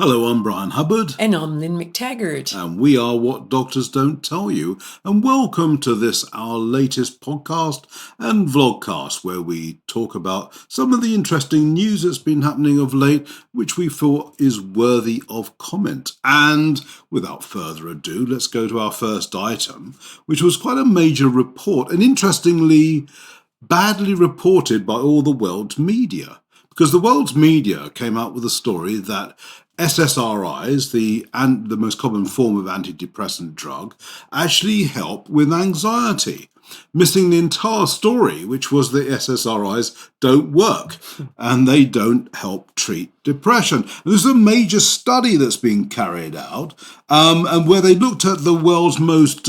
Hello, I'm Brian Hubbard, And I'm Lynne McTaggart. and we are What Doctors Don't Tell You. And welcome to this, our latest podcast and vlogcast, where we talk about some of the interesting news that's been happening of late, which we thought is worthy of comment. And without further ado, let's go to our first item, which was quite a major report, and interestingly, badly reported by all the world's media. Because the world's media came out with a story that SSRIs, the most common form of antidepressant drug, actually help with anxiety, missing the entire story, which was that SSRIs don't work and they don't help treat depression. And there's a major study that's been carried out, and where they looked at the world's most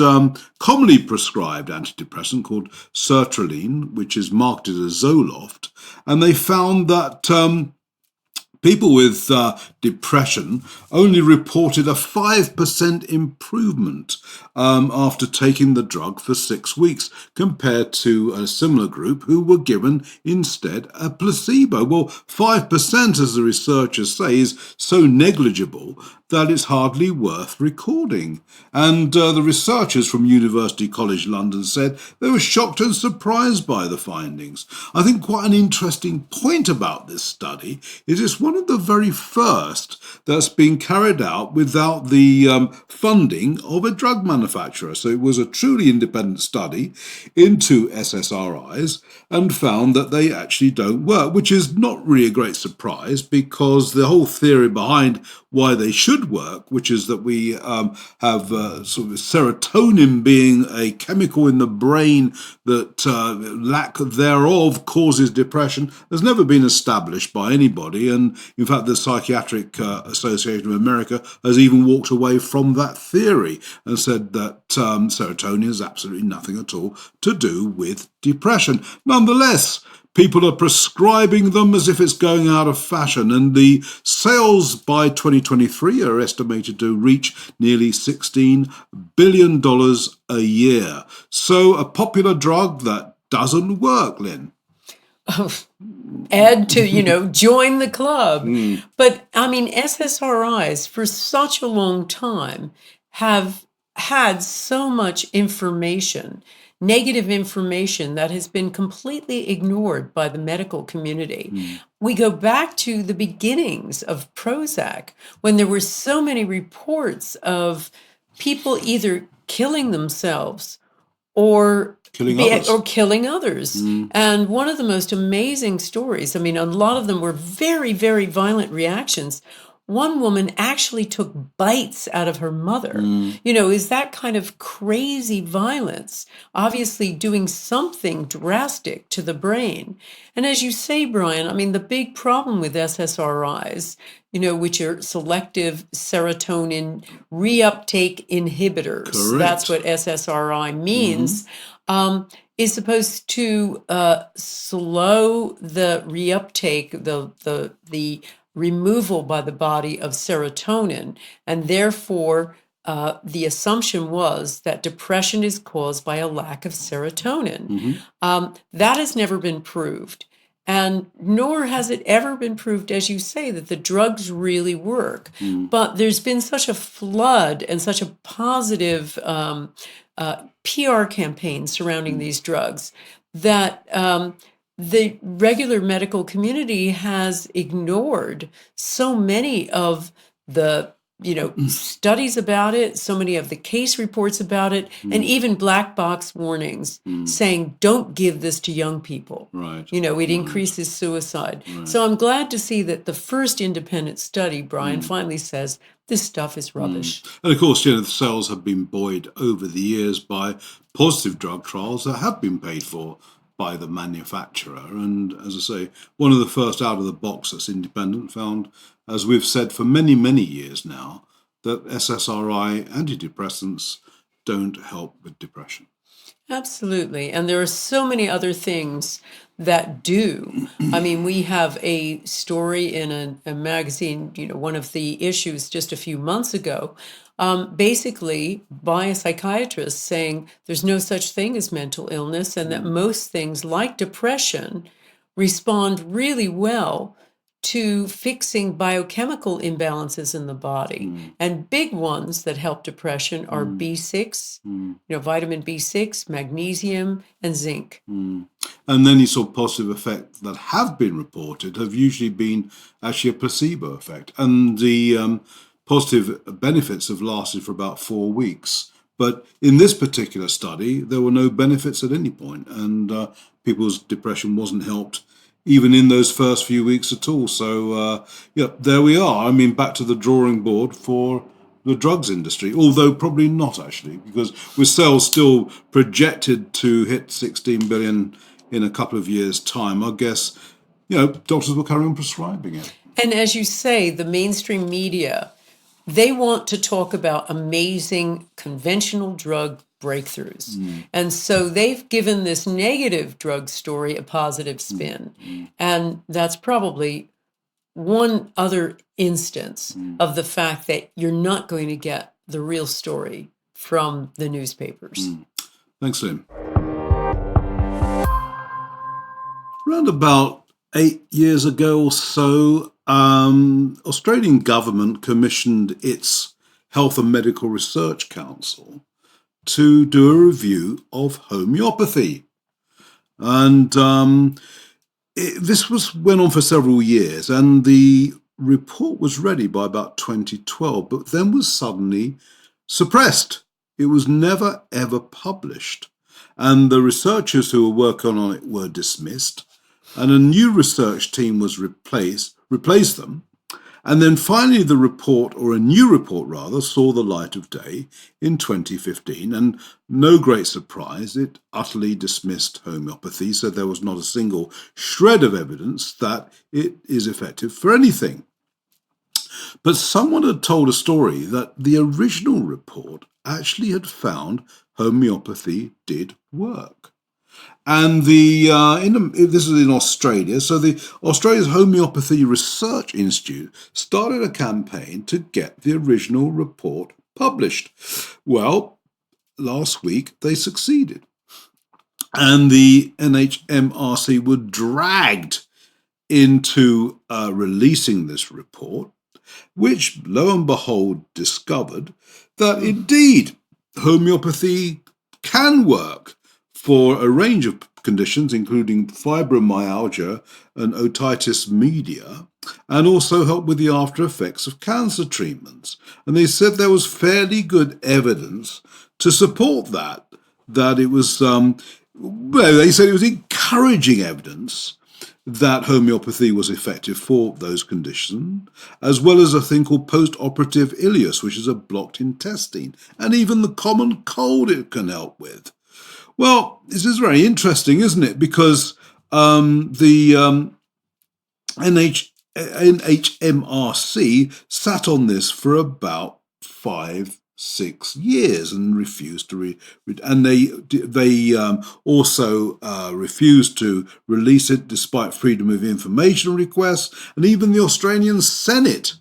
commonly prescribed antidepressant called sertraline, which is marketed as Zoloft, and they found that people with depression only reported a 5% improvement after taking the drug for 6 weeks, compared to a similar group who were given instead a placebo. Well, 5%, as the researchers say, is so negligible that it's hardly worth recording. And the researchers from University College London said they were shocked and surprised by the findings. I think quite an interesting point about this study is it's one of the very first that's been carried out without the funding of a drug manufacturer. So it was a truly independent study into SSRIs and found that they actually don't work, which is not really a great surprise, because the whole theory behind why they should work, which is that we have sort of serotonin being a chemical in the brain that lack thereof causes depression, has never been established by anybody. And in fact, the Psychiatric Association of America has even walked away from that theory and said that serotonin has absolutely nothing at all to do with depression. Nonetheless, people are prescribing them as if it's going out of fashion, and the sales by 2023 are estimated to reach nearly $16 billion a year. So a popular drug that doesn't work, Lynn. Add to, join the club. But I mean, SSRIs for such a long time have had so much information, negative information, that has been completely ignored by the medical community. We go back to the beginnings of Prozac, when there were so many reports of people either killing themselves or killing others. And one of the most amazing stories, I mean, a lot of them were very, very violent reactions. One woman actually took bites out of her mother. Is that kind of crazy violence obviously doing something drastic to the brain? And as you say, Brian, I mean, the big problem with SSRIs, which are selective serotonin reuptake inhibitors, Correct. That's what SSRI means, is supposed to slow the reuptake, the removal by the body of serotonin, and therefore the assumption was that depression is caused by a lack of serotonin. That has never been proved, and nor has it ever been proved, as you say, that the drugs really work. But there's been such a flood and such a positive PR campaign surrounding these drugs that the regular medical community has ignored so many of the studies about it, so many of the case reports about it, and even black box warnings saying, don't give this to young people. Right. It increases suicide. Right. So I'm glad to see that the first independent study, Brian, finally says this stuff is rubbish. And of course, the sales have been buoyed over the years by positive drug trials that have been paid for by the manufacturer. And as I say, one of the first out of the box that's independent found, as we've said for many, many years now, that SSRI antidepressants don't help with depression. Absolutely. And there are so many other things that do. I mean, we have a story in a magazine, one of the issues just a few months ago, basically by a psychiatrist saying there's no such thing as mental illness, and that most things like depression respond really well to fixing biochemical imbalances in the body. And big ones that help depression are B6, vitamin B6, magnesium, and zinc. And then you saw positive effects that have been reported have usually been actually a placebo effect. And the positive benefits have lasted for about 4 weeks. But in this particular study, there were no benefits at any point, and people's depression wasn't helped even in those first few weeks at all. So, there we are. I mean, back to the drawing board for the drugs industry, although probably not actually, because with sales still projected to hit 16 billion in a couple of years' time, I guess, doctors will carry on prescribing it. And as you say, the mainstream media, they want to talk about amazing conventional drug breakthroughs. And so they've given this negative drug story a positive spin. And that's probably one other instance of the fact that you're not going to get the real story from the newspapers. Thanks, Lynn. Around about 8 years ago or so, Australian government commissioned its Health and Medical Research Council to do a review of homeopathy. And this went on for several years, and the report was ready by about 2012, but then was suddenly suppressed. It was never, ever published. And the researchers who were working on it were dismissed, and a new research team was replaced them. And then finally the report, or a new report rather, saw the light of day in 2015, and no great surprise, it utterly dismissed homeopathy, so there was not a single shred of evidence that it is effective for anything. But someone had told a story that the original report actually had found homeopathy did work. And this is in Australia, so the Australia's Homeopathy Research Institute started a campaign to get the original report published. Well, last week they succeeded. And the NHMRC were dragged into releasing this report, which, lo and behold, discovered that indeed homeopathy can work for a range of conditions, including fibromyalgia and otitis media, and also help with the after effects of cancer treatments. And they said there was fairly good evidence to support that it was, they said it was encouraging evidence that homeopathy was effective for those conditions, as well as a thing called post-operative ileus, which is a blocked intestine, and even the common cold it can help with. Well, this is very interesting, isn't it? Because the NHMRC sat on this for about 5-6 years and refused to and they also refused to release it despite freedom of information requests, and even the Australian Senate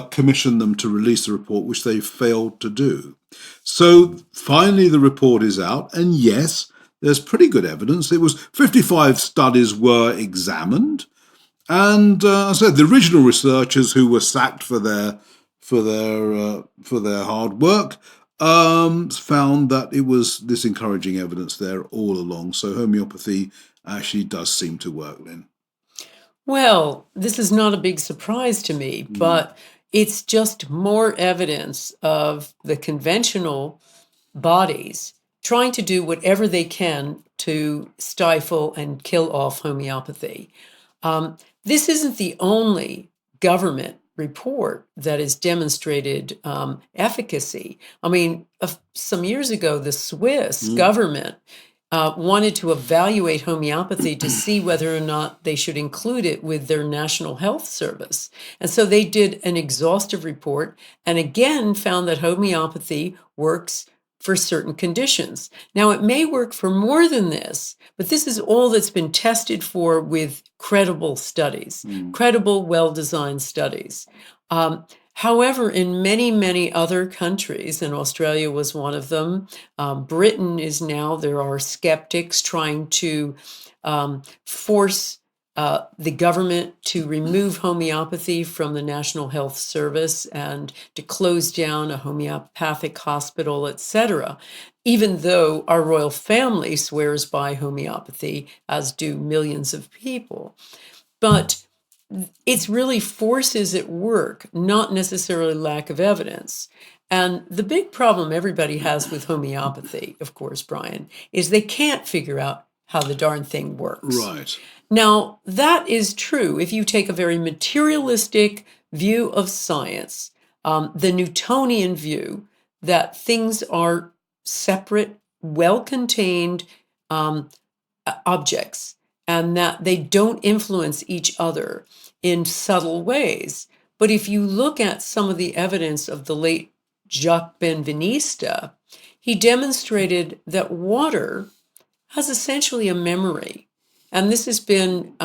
commissioned them to release the report, which they failed to do. So finally the report is out, and yes, there's pretty good evidence. It was 55 studies were examined, and as I said, the original researchers who were sacked for their hard work found that it was this encouraging evidence there all along. So homeopathy actually does seem to work, Lynn. Well, this is not a big surprise to me, but it's just more evidence of the conventional bodies trying to do whatever they can to stifle and kill off homeopathy. This isn't the only government report that has demonstrated efficacy. I mean, some years ago, the Swiss government wanted to evaluate homeopathy to see whether or not they should include it with their National Health Service. And so they did an exhaustive report and again found that homeopathy works for certain conditions. Now, it may work for more than this, but this is all that's been tested for with credible studies, credible, well-designed studies. However, in many, many other countries, and Australia was one of them, Britain is now, there are skeptics trying to force the government to remove homeopathy from the National Health Service and to close down a homeopathic hospital, etc., even though our royal family swears by homeopathy, as do millions of people. But it's really forces at work, not necessarily lack of evidence. And the big problem everybody has with homeopathy, of course, Brian, is they can't figure out how the darn thing works. Right. Now, that is true if you take a very materialistic view of science, the Newtonian view that things are separate, well-contained objects, and that they don't influence each other in subtle ways. But if you look at some of the evidence of the late Jacques Benveniste, he demonstrated that water has essentially a memory. And this has been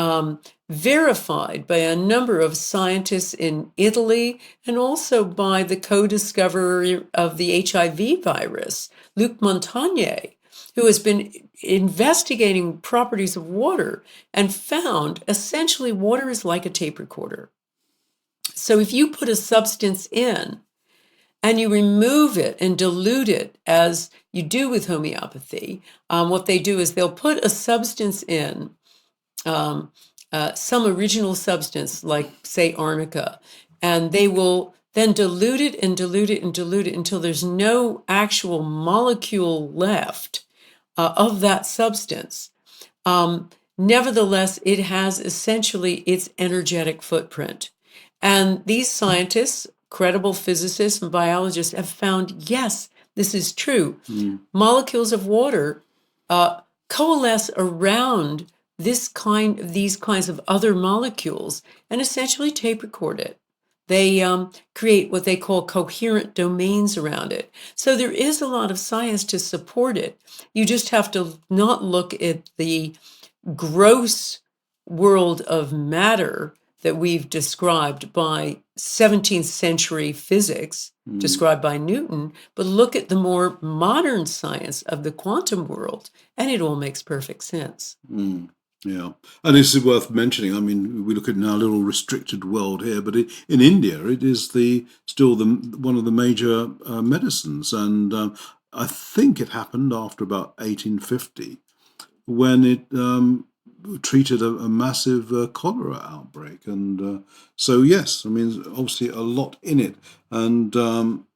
verified by a number of scientists in Italy and also by the co-discoverer of the HIV virus, Luc Montagnier, who has been investigating properties of water and found essentially water is like a tape recorder. So if you put a substance in and you remove it and dilute it, as you do with homeopathy, what they do is they'll put a substance in, some original substance, like, say, arnica, and they will then dilute it and dilute it and dilute it until there's no actual molecule left of that substance. Nevertheless, it has essentially its energetic footprint. And these scientists, credible physicists and biologists, have found, yes, this is true. Molecules of water coalesce around these kinds of other molecules and essentially tape record it. They create what they call coherent domains around it. So there is a lot of science to support it. You just have to not look at the gross world of matter that we've described by 17th century physics, described by Newton, but look at the more modern science of the quantum world, and it all makes perfect sense. Yeah, and this is worth mentioning. I mean, we look at our little restricted world here, but in India, it is still one of the major medicines, and I think it happened after about 1850 when it treated a massive cholera outbreak, and so yes, I mean, obviously a lot in it, and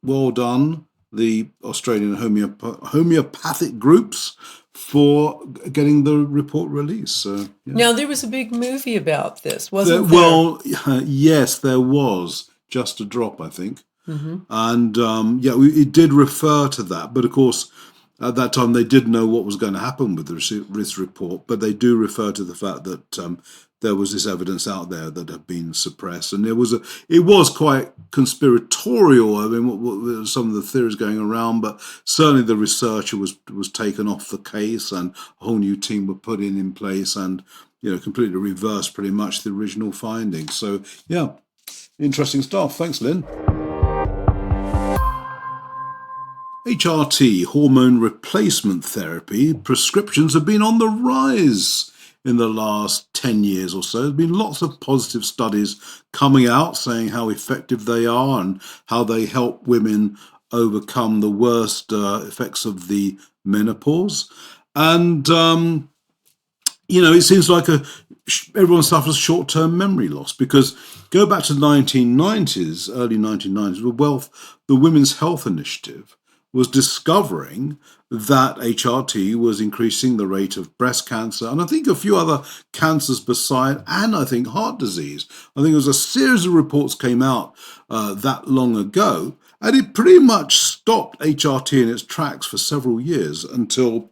well done the Australian homeopathic groups for getting the report released. So, yeah. Now, there was a big movie about this, wasn't there? Well, yes, there was. Just a Drop, I think. And it did refer to that. But of course, at that time, they didn't know what was going to happen with this report. But they do refer to the fact that there was this evidence out there that had been suppressed, and it was quite conspiratorial. I mean, what some of the theories going around, but certainly the researcher was taken off the case, and a whole new team were put in place, and completely reversed pretty much the original findings. So yeah, interesting stuff. Thanks, Lynn. HRT, hormone replacement therapy, prescriptions have been on the rise in the last 10 years or so. There's been lots of positive studies coming out saying how effective they are and how they help women overcome the worst effects of the menopause. And, it seems like everyone suffers short-term memory loss, because go back to the 1990s, early 1990s, the Women's Health Initiative was discovering that HRT was increasing the rate of breast cancer, and I think a few other cancers beside, and I think heart disease. I think it was a series of reports came out that long ago, and it pretty much stopped HRT in its tracks for several years until,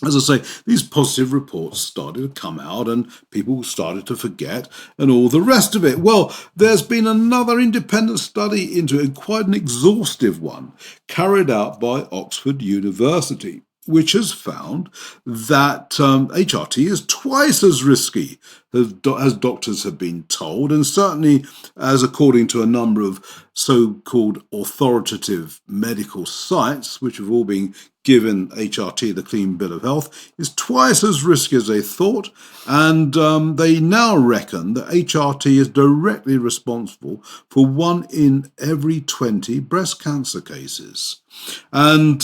as I say, these positive reports started to come out and people started to forget and all the rest of it. Well, there's been another independent study into it, quite an exhaustive one, carried out by Oxford University, which has found that HRT is twice as risky as doctors have been told, and certainly as according to a number of so-called authoritative medical sites, which have all been given HRT the clean bill of health, is twice as risky as they thought, and they now reckon that HRT is directly responsible for 1 in every 20 breast cancer cases. And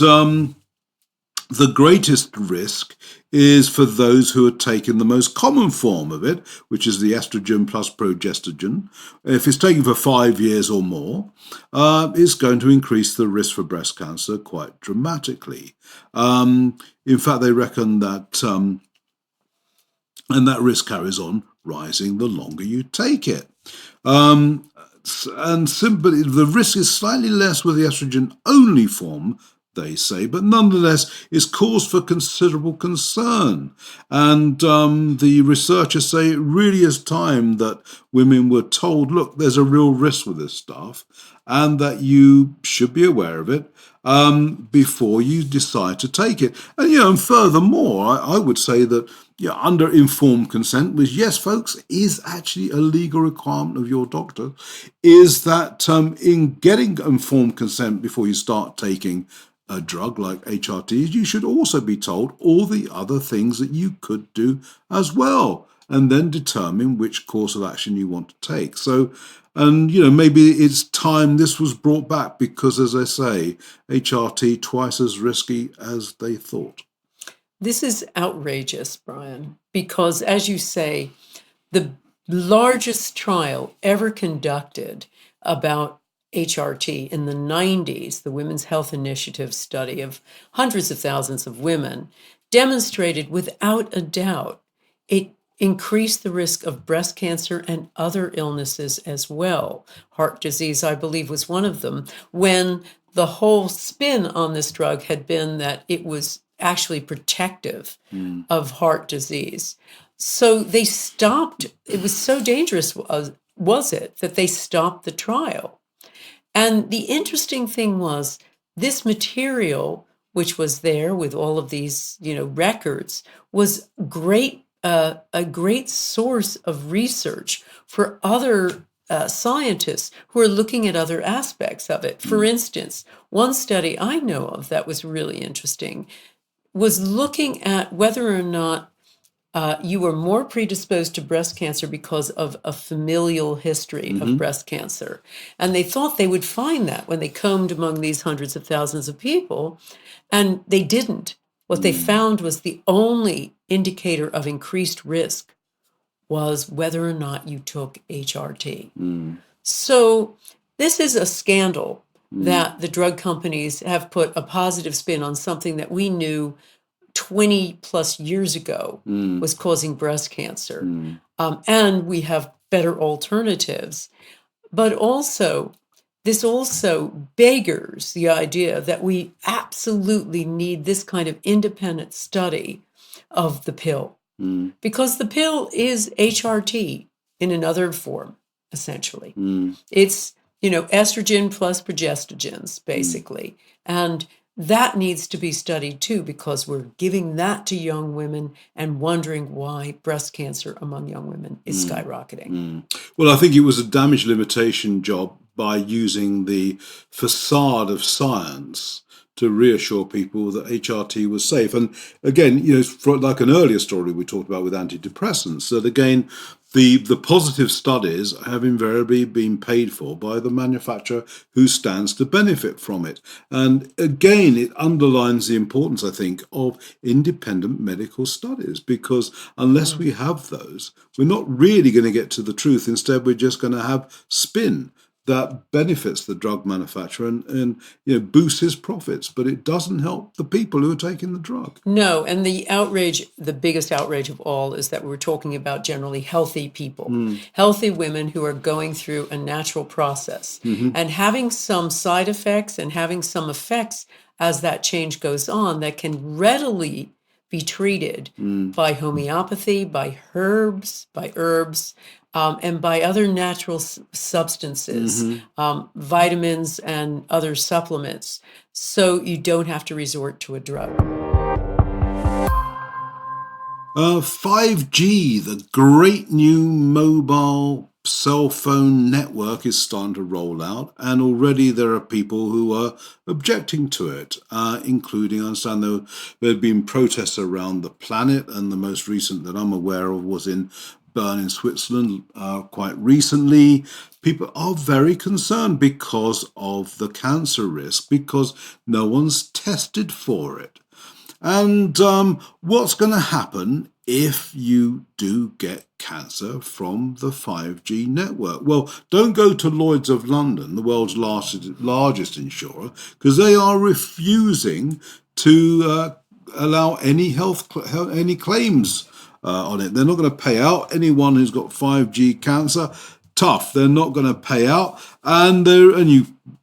the greatest risk is for those who are taking the most common form of it, which is the estrogen plus progestogen. If it's taken for 5 years or more, it's going to increase the risk for breast cancer quite dramatically. In fact, they reckon that, and that risk carries on rising the longer you take it. And simply, the risk is slightly less with the estrogen-only form, they say, but nonetheless is cause for considerable concern. And the researchers say it really is time that women were told, look, there's a real risk with this stuff, and that you should be aware of it before you decide to take it. And, and furthermore, I would say that under informed consent, which, yes, folks, is actually a legal requirement of your doctor, is that in getting informed consent before you start taking a drug like HRT, you should also be told all the other things that you could do as well, and then determine which course of action you want to take. So, and maybe it's time this was brought back because, as I say, HRT twice as risky as they thought. This is outrageous, Brian, because, as you say, the largest trial ever conducted about HRT in the 90s, the Women's Health Initiative study of hundreds of thousands of women, demonstrated without a doubt it increased the risk of breast cancer and other illnesses as well. Heart disease, I believe, was one of them, when the whole spin on this drug had been that it was actually protective of heart disease. So they stopped. It was so dangerous, was it, that they stopped the trial. And the interesting thing was this material, which was there with all of these, records, was a great source of research for other scientists who are looking at other aspects of it. For instance, one study I know of that was really interesting was looking at whether or not you were more predisposed to breast cancer because of a familial history of breast cancer. And they thought they would find that when they combed among these hundreds of thousands of people, and they didn't. What they found was the only indicator of increased risk was whether or not you took HRT. So this is a scandal that the drug companies have put a positive spin on something that we knew 20 plus years ago was causing breast cancer. And we have better alternatives. But also, this also beggars the idea that we absolutely need this kind of independent study of the pill. Because the pill is HRT in another form, essentially. It's, estrogen plus progestogens, basically. And that needs to be studied too, because we're giving that to young women and wondering why breast cancer among young women is skyrocketing. Well, I think it was a damage limitation job by using the facade of science to reassure people that HRT was safe. And again, like an earlier story we talked about with antidepressants, that again, the positive studies have invariably been paid for by the manufacturer who stands to benefit from it. And again, it underlines the importance, I think, of independent medical studies, because unless we have those, we're not really going to get to the truth. Instead, we're just going to have spin that benefits the drug manufacturer and boosts his profits, but it doesn't help the people who are taking the drug. No, and the biggest outrage of all is that we're talking about generally healthy people, healthy women who are going through a natural process and having some side effects and having some effects as that change goes on that can readily be treated by homeopathy, by herbs, and by other natural substances, vitamins and other supplements, so you don't have to resort to a drug. 5G, the great new mobile cell phone network is starting to roll out, and already there are people who are objecting to it, including, I understand there have been protests around the planet, and the most recent that I'm aware of was in Bern in Switzerland quite recently. People are very concerned because of the cancer risk, because no one's tested for it. And what's going to happen if you do get cancer from the 5G network? Well, don't go to Lloyds of London, the world's largest insurer, because they are refusing to allow any any claims on it. They're not going to pay out anyone who's got 5G cancer. Tough. They're not going to pay out,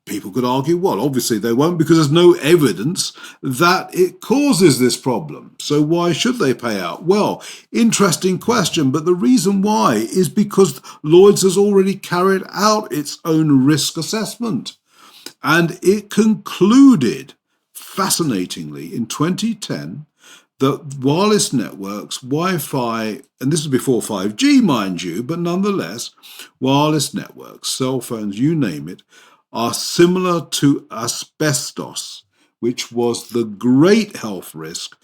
people could argue, well, obviously they won't, because there's no evidence that it causes this problem. So why should they pay out? Well, interesting question, but the reason why is because Lloyds has already carried out its own risk assessment, and it concluded, fascinatingly, in 2010, that wireless networks, Wi-Fi, and this is before 5G, mind you, but nonetheless, wireless networks, cell phones, you name it, are similar to asbestos, which was the great health risk,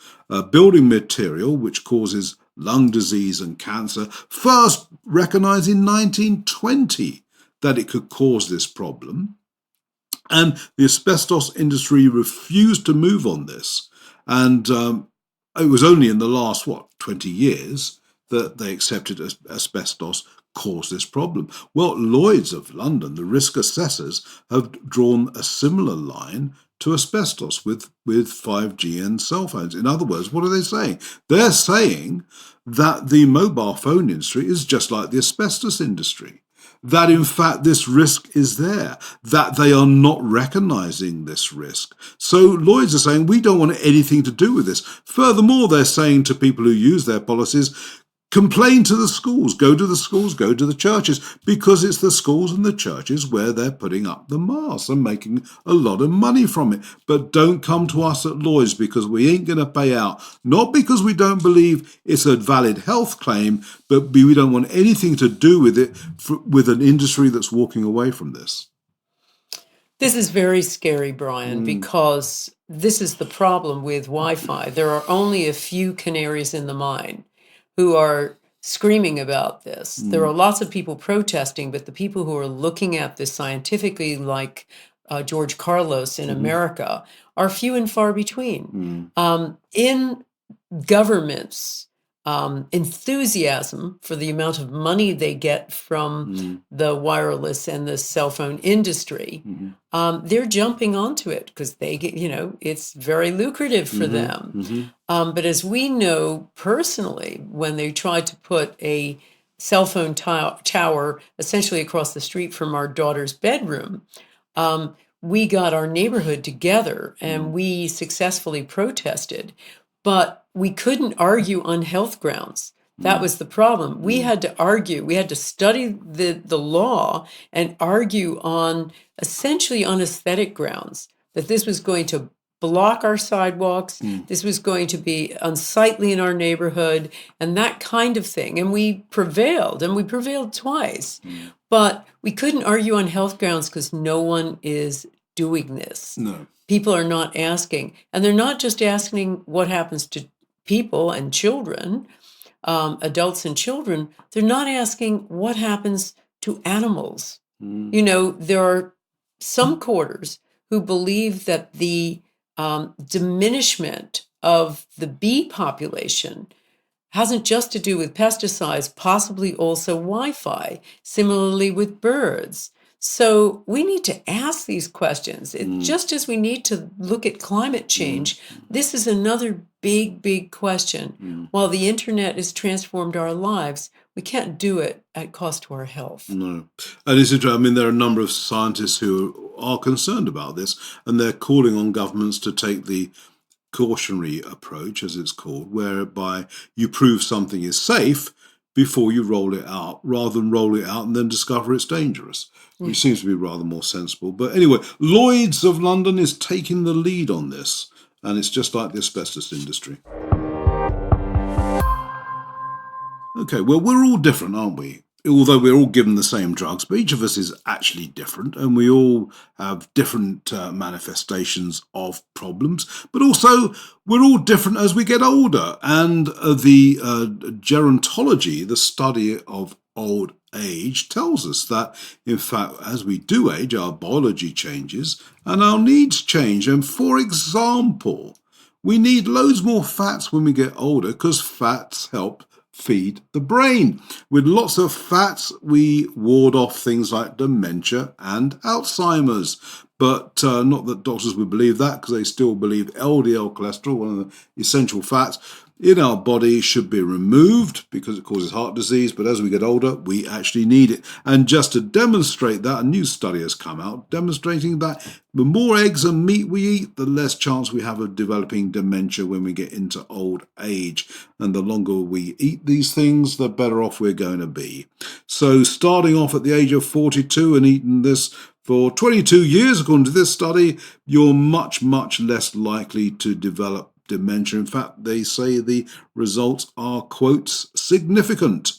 building material which causes lung disease and cancer, first recognized in 1920 that it could cause this problem. And the asbestos industry refused to move on this. And it was only in the last, 20 years that they accepted asbestos caused this problem. Well, Lloyds of London, the risk assessors, have drawn a similar line to asbestos with 5G and cell phones. In other words, what are they saying? They're saying that the mobile phone industry is just like the asbestos industry, that in fact this risk is there, that they are not recognizing this risk. So Lloyds are saying, we don't want anything to do with this. Furthermore, they're saying to people who use their policies, complain to the schools, go to the churches, because it's the schools and the churches where they're putting up the masks and making a lot of money from it. But don't come to us at Lloyds, because we ain't going to pay out. Not because we don't believe it's a valid health claim, but we don't want anything to do with it, with an industry that's walking away from this. This is very scary, Brian, because this is the problem with Wi-Fi. There are only a few canaries in the mine who are screaming about this. There are lots of people protesting, but the people who are looking at this scientifically, like George Carlos in America, are few and far between. In governments, enthusiasm for the amount of money they get from the wireless and the cell phone industry, they're jumping onto it because they get, it's very lucrative for them. But as we know personally, when they tried to put a cell phone tower essentially across the street from our daughter's bedroom, we got our neighborhood together and we successfully protested. But we couldn't argue on health grounds. That was the problem. We had to argue. We had to study the law and argue on essentially on aesthetic grounds, that this was going to block our sidewalks, this was going to be unsightly in our neighborhood, and that kind of thing. And we prevailed twice. But we couldn't argue on health grounds because no one is doing this. No. People are not asking. And they're not just asking what happens to people and children, adults and children. They're not asking what happens to animals. There are some quarters who believe that the diminishment of the bee population hasn't just to do with pesticides, possibly also Wi-Fi, similarly with birds. So we need to ask these questions. Just as we need to look at climate change, this is another big, big question. While the internet has transformed our lives, we can't do it at cost to our health. No. And it's interesting. I mean, there are a number of scientists who are concerned about this, and they're calling on governments to take the cautionary approach, as it's called, whereby you prove something is safe before you roll it out, rather than roll it out and then discover it's dangerous, which seems to be rather more sensible. But anyway, Lloyds of London is taking the lead on this, and it's just like the asbestos industry. Okay, well, we're all different, aren't we? although we're all given the same drugs, but each of us is actually different, and we all have different manifestations of problems. But also, we're all different as we get older. And the gerontology, the study of old age, tells us that, in fact, as we do age, our biology changes and our needs change. And for example, we need loads more fats when we get older because fats help feed the brain. With lots of fats, we ward off things like dementia and Alzheimer's. But not that doctors would believe that, because they still believe LDL cholesterol, one of the essential fats in our body, should be removed because it causes heart disease. But as we get older, we actually need it. And just to demonstrate that, a new study has come out demonstrating that the more eggs and meat we eat, the less chance we have of developing dementia when we get into old age. And the longer we eat these things, the better off we're going to be. So starting off at the age of 42 and eating this for 22 years, according to this study, you're much, much less likely to develop dementia. In fact, they say the results are, quotes, significant.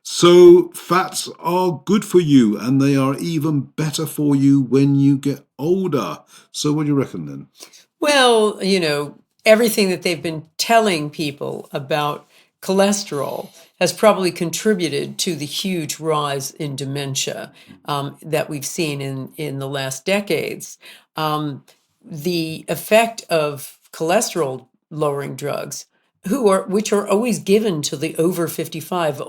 So fats are good for you, and they are even better for you when you get older. So what do you reckon then? Well, everything that they've been telling people about cholesterol has probably contributed to the huge rise in dementia that we've seen in the last decades. The effect of cholesterol lowering drugs, which are always given to the over 55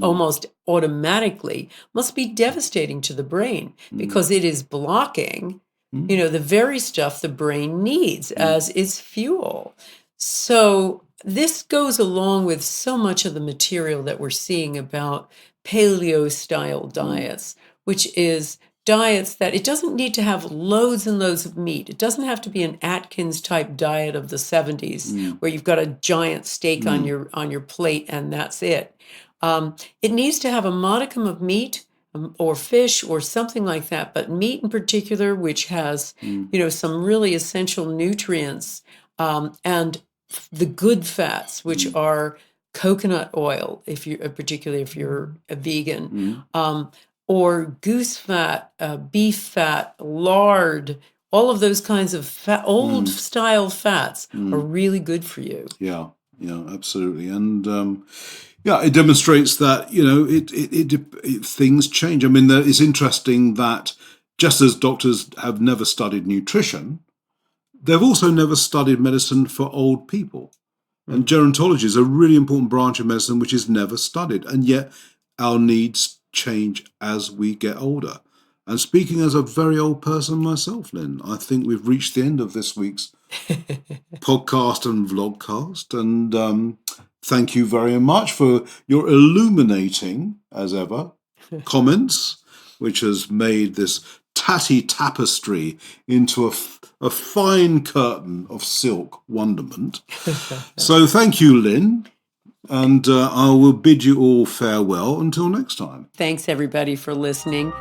almost automatically, must be devastating to the brain because it is blocking the very stuff the brain needs as its fuel. So this goes along with so much of the material that we're seeing about paleo-style diets, which is diets that it doesn't need to have loads and loads of meat. It doesn't have to be an Atkins-type diet of the 70s where you've got a giant steak on your plate and that's it. It needs to have a modicum of meat or fish or something like that, but meat in particular, which has some really essential nutrients, and the good fats, which are coconut oil, particularly if you're a vegan, or goose fat, beef fat, lard. All of those kinds of old style fats are really good for you. Yeah, absolutely. And it demonstrates that, things change. I mean, it's interesting that just as doctors have never studied nutrition, they've also never studied medicine for old people. And gerontology is a really important branch of medicine which is never studied. And yet our needs change as we get older. And speaking as a very old person myself, Lynn, I think we've reached the end of this week's podcast and vlogcast. And thank you very much for your illuminating, as ever, comments, which has made this tatty tapestry into a fine curtain of silk wonderment. So thank you, Lynn. And I will bid you all farewell until next time. Thanks, everybody, for listening.